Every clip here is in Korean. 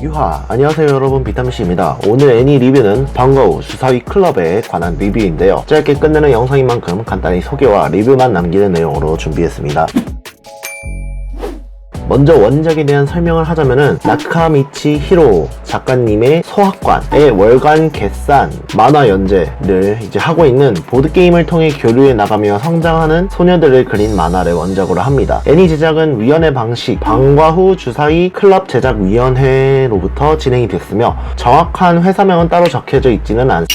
유하. 안녕하세요 여러분, 비타민C입니다. 오늘 애니 리뷰는 방과후 주사위 클럽에 관한 리뷰인데요. 짧게 끝내는 영상인 만큼 간단히 소개와 리뷰만 남기는 내용으로 준비했습니다. 먼저 원작에 대한 설명을 하자면은 나카미치 히로 작가님의 소학관의 월간決算 만화 연재를 이제 하고 있는 보드게임을 통해 교류해 나가며 성장하는 소녀들을 그린 만화를 원작으로 합니다. 애니 제작은 위원회 방식 방과후 주사위 클럽 제작위원회로부터 진행이 됐으며 정확한 회사명은 따로 적혀져 있지는 않습니다.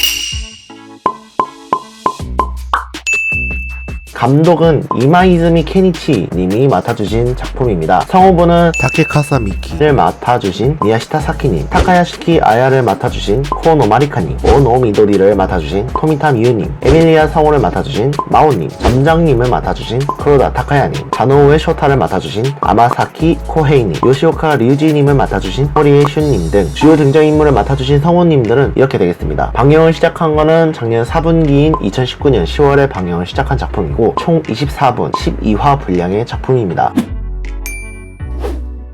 감독은 이마이즈미 케니치 님이 맡아주신 작품입니다. 성우분은 다케카사 미키를 맡아주신 미야시타 사키님, 타카야시키 아야를 맡아주신 코노 마리카님, 오노 미도리를 맡아주신 토미타 미유님, 에밀리아 성우를 맡아주신 마오님, 점장님을 맡아주신 크로다 타카야님, 자노우에 쇼타를 맡아주신 아마사키 코헤이님, 요시오카 류지님을 맡아주신 허리에 슌님 등 주요 등장인물을 맡아주신 성우님들은 이렇게 되겠습니다. 방영을 시작한 거는 작년 4분기인 2019년 10월에 방영을 시작한 작품이고 총 24분 12화 분량의 작품입니다.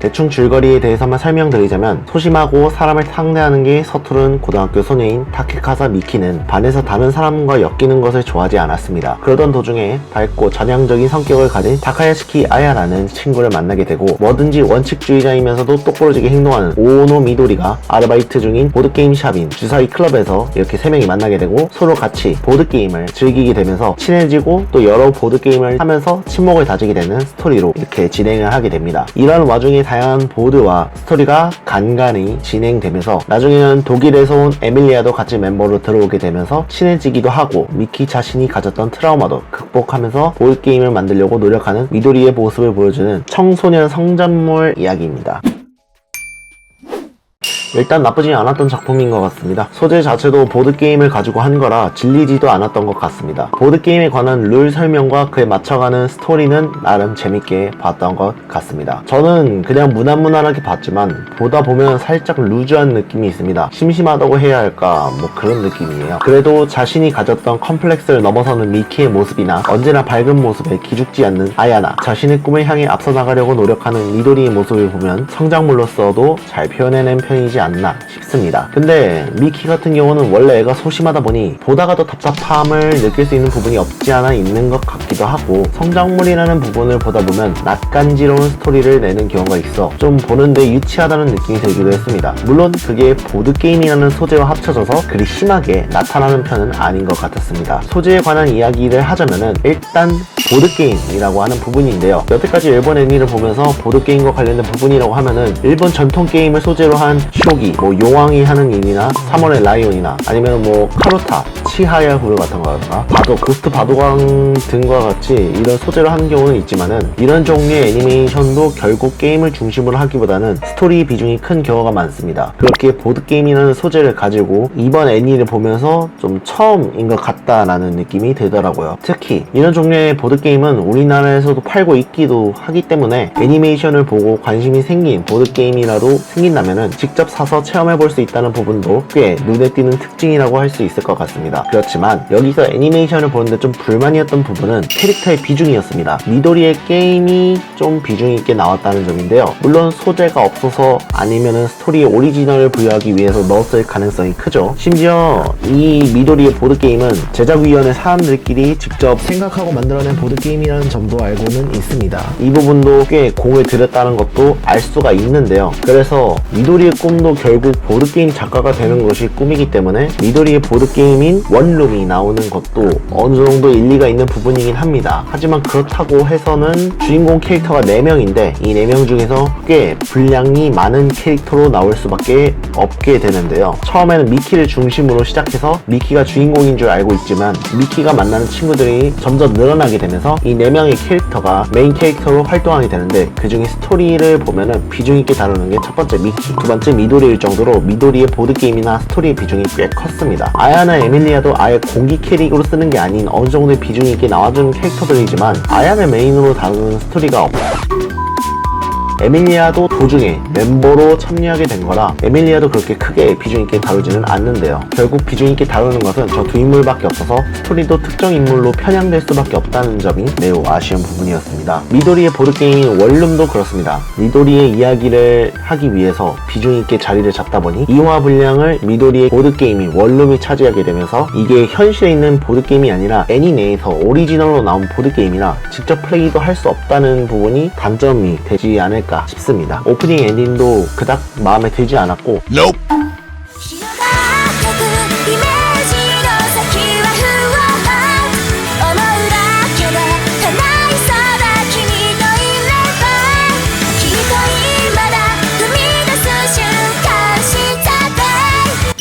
대충 줄거리에 대해서만 설명드리자면, 소심하고 사람을 상대하는 게 서투른 고등학교 소녀인 타케카사 미키는 반에서 다른 사람과 엮이는 것을 좋아하지 않았습니다. 그러던 도중에 밝고 전향적인 성격을 가진 타카야시키 아야라는 친구를 만나게 되고, 뭐든지 원칙주의자이면서도 똑부러지게 행동하는 오노 미도리가 아르바이트 중인 보드게임 샵인 주사위 클럽에서 이렇게 세 명이 만나게 되고 서로 같이 보드게임을 즐기게 되면서 친해지고, 또 여러 보드게임을 하면서 친목을 다지게 되는 스토리로 이렇게 진행을 하게 됩니다. 이런 와중에 다양한 보드와 스토리가 간간히 진행되면서 나중에는 독일에서 온 에밀리아도 같이 멤버로 들어오게 되면서 친해지기도 하고, 미키 자신이 가졌던 트라우마도 극복하면서 보드게임을 만들려고 노력하는 미도리의 모습을 보여주는 청소년 성장물 이야기입니다. 일단 나쁘지 않았던 작품인 것 같습니다. 소재 자체도 보드게임을 가지고 한 거라 질리지도 않았던 것 같습니다. 보드게임에 관한 룰 설명과 그에 맞춰가는 스토리는 나름 재밌게 봤던 것 같습니다. 저는 그냥 무난무난하게 봤지만 보다 보면 살짝 루즈한 느낌이 있습니다. 심심하다고 해야 할까, 뭐 그런 느낌이에요. 그래도 자신이 가졌던 컴플렉스를 넘어서는 미키의 모습이나 언제나 밝은 모습에 기죽지 않는 아야나, 자신의 꿈을 향해 앞서 나가려고 노력하는 미도리의 모습을 보면 성장물로서도 잘 표현해낸 편이지 않나 싶습니다. 근데 미키 같은 경우는 원래 애가 소심하다 보니 보다가 더 답답함을 느낄 수 있는 부분이 없지 않아 있는 것 같기도 하고, 성장물이라는 부분을 보다 보면 낯간지러운 스토리를 내는 경우가 있어 좀 보는데 유치하다는 느낌이 들기도 했습니다. 물론 그게 보드게임이라는 소재와 합쳐져서 그리 심하게 나타나는 편은 아닌 것 같았습니다. 소재에 관한 이야기를 하자면은, 일단 보드게임이라고 하는 부분인데요. 여태까지 일본 애니를 보면서 보드게임과 관련된 부분이라고 하면은 일본 전통 게임을 소재로 한 쇼기, 뭐 용왕이 하는 일이나 3월의 라이온이나 아니면 뭐 카루타, 치하야 후르 같은 거나 바둑, 고스트 바둑왕 등과 같이 이런 소재로 하는 경우는 있지만은, 이런 종류의 애니메이션도 결국 게임을 중심으로 하기보다는 스토리 비중이 큰 경우가 많습니다. 그렇게 보드게임이라는 소재를 가지고 이번 애니를 보면서 좀 처음인 것 같다라는 느낌이 들더라고요. 특히 이런 종류의 보드게임은 우리나라에서도 팔고 있기도 하기 때문에 애니메이션을 보고 관심이 생긴 보드게임이라도 생긴다면은 직접 사서 체험해볼 수 있다는 부분도 꽤 눈에 띄는 특징이라고 할 수 있을 것 같습니다. 그렇지만 여기서 애니메이션을 보는데 좀 불만이었던 부분은 캐릭터의 비중이었습니다. 미도리의 게임이 좀 비중 있게 나왔다는 점인데요. 물론 소재가 없어서 아니면은 스토리에 오리지널을 부여하기 위해서 넣었을 가능성이 크죠. 심지어 이 미도리의 보드게임은 제작위원회 사람들끼리 직접 생각하고 만들어낸 보드게임이라는 점도 알고는 있습니다. 이 부분도 꽤 공을 들였다는 것도 알 수가 있는데요. 그래서 미도리의 꿈도 결국 보드게임 작가가 되는 것이 꿈이기 때문에 미도리의 보드게임인 원룸이 나오는 것도 어느 정도 일리가 있는 부분이긴 합니다. 하지만 그렇다고 해서는 주인공 캐릭터가 4명인데 이 4명 중에서 꽤 분량이 많은 캐릭터로 나올 수밖에 없게 되는데요. 처음에는 미키를 중심으로 시작해서 미키가 주인공인 줄 알고 있지만 미키가 만나는 친구들이 점점 늘어나게 되면서 이 4명의 캐릭터가 메인 캐릭터로 활동하게 되는데, 그 중에 스토리를 보면은 비중 있게 다루는 게 첫 번째 미키, 두 번째 미도리일 정도로 미도리의 보드게임이나 스토리의 비중이 꽤 컸습니다. 아야나 에밀리아도 아예 공기 캐릭으로 쓰는 게 아닌 어느 정도의 비중이 있게 나와주는 캐릭터들이지만 아야를 메인으로 다루는 스토리가 에밀리아도 도중에 멤버로 참여하게 된 거라 에밀리아도 그렇게 크게 비중 있게 다루지는 않는데요. 결국 비중 있게 다루는 것은 저 두 인물밖에 없어서 스토리도 특정 인물로 편향될 수밖에 없다는 점이 매우 아쉬운 부분이었습니다. 미도리의 보드게임 원룸도 그렇습니다. 미도리의 이야기를 하기 위해서 비중 있게 자리를 잡다 보니 이화 분량을 미도리의 보드게임이 원룸이 차지하게 되면서 이게 현실에 있는 보드게임이 아니라 애니 내에서 오리지널로 나온 보드게임이라 직접 플레이도 할 수 없다는 부분이 단점이 되지 않을까 싶습니다. 오프닝 엔딩도 그닥 마음에 들지 않았고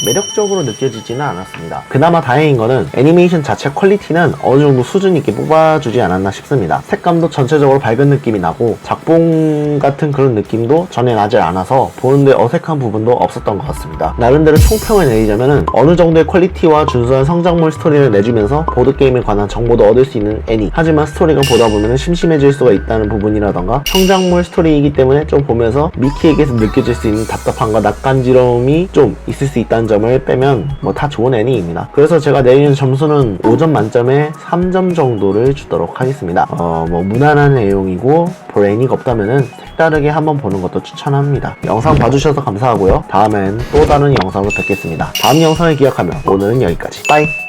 매력적으로 느껴지지는 않았습니다. 그나마 다행인 거는 애니메이션 자체 퀄리티는 어느 정도 수준 있게 뽑아주지 않았나 싶습니다. 색감도 전체적으로 밝은 느낌이 나고 작품 같은 그런 느낌도 전에 나지 않아서 보는데 어색한 부분도 없었던 것 같습니다. 나름대로 총평을 내리자면은 어느 정도의 퀄리티와 준수한 성장물 스토리를 내주면서 보드게임에 관한 정보도 얻을 수 있는 애니, 하지만 스토리가 보다 보면 심심해질 수가 있다는 부분이라던가 성장물 스토리이기 때문에 좀 보면서 미키에게서 느껴질 수 있는 답답함과 낯간지러움이 좀 있을 수 있다는 점을 빼면 뭐 다 좋은 애니입니다. 그래서 제가 내리는 점수는 5점 만점에 3점 정도를 주도록 하겠습니다. 뭐 무난한 내용이고 볼 애니가 없다면은 색다르게 한번 보는 것도 추천합니다. 영상 봐주셔서 감사하고요. 다음엔 또 다른 영상으로 뵙겠습니다. 다음 영상을 기약하며 오늘은 여기까지. 빠이!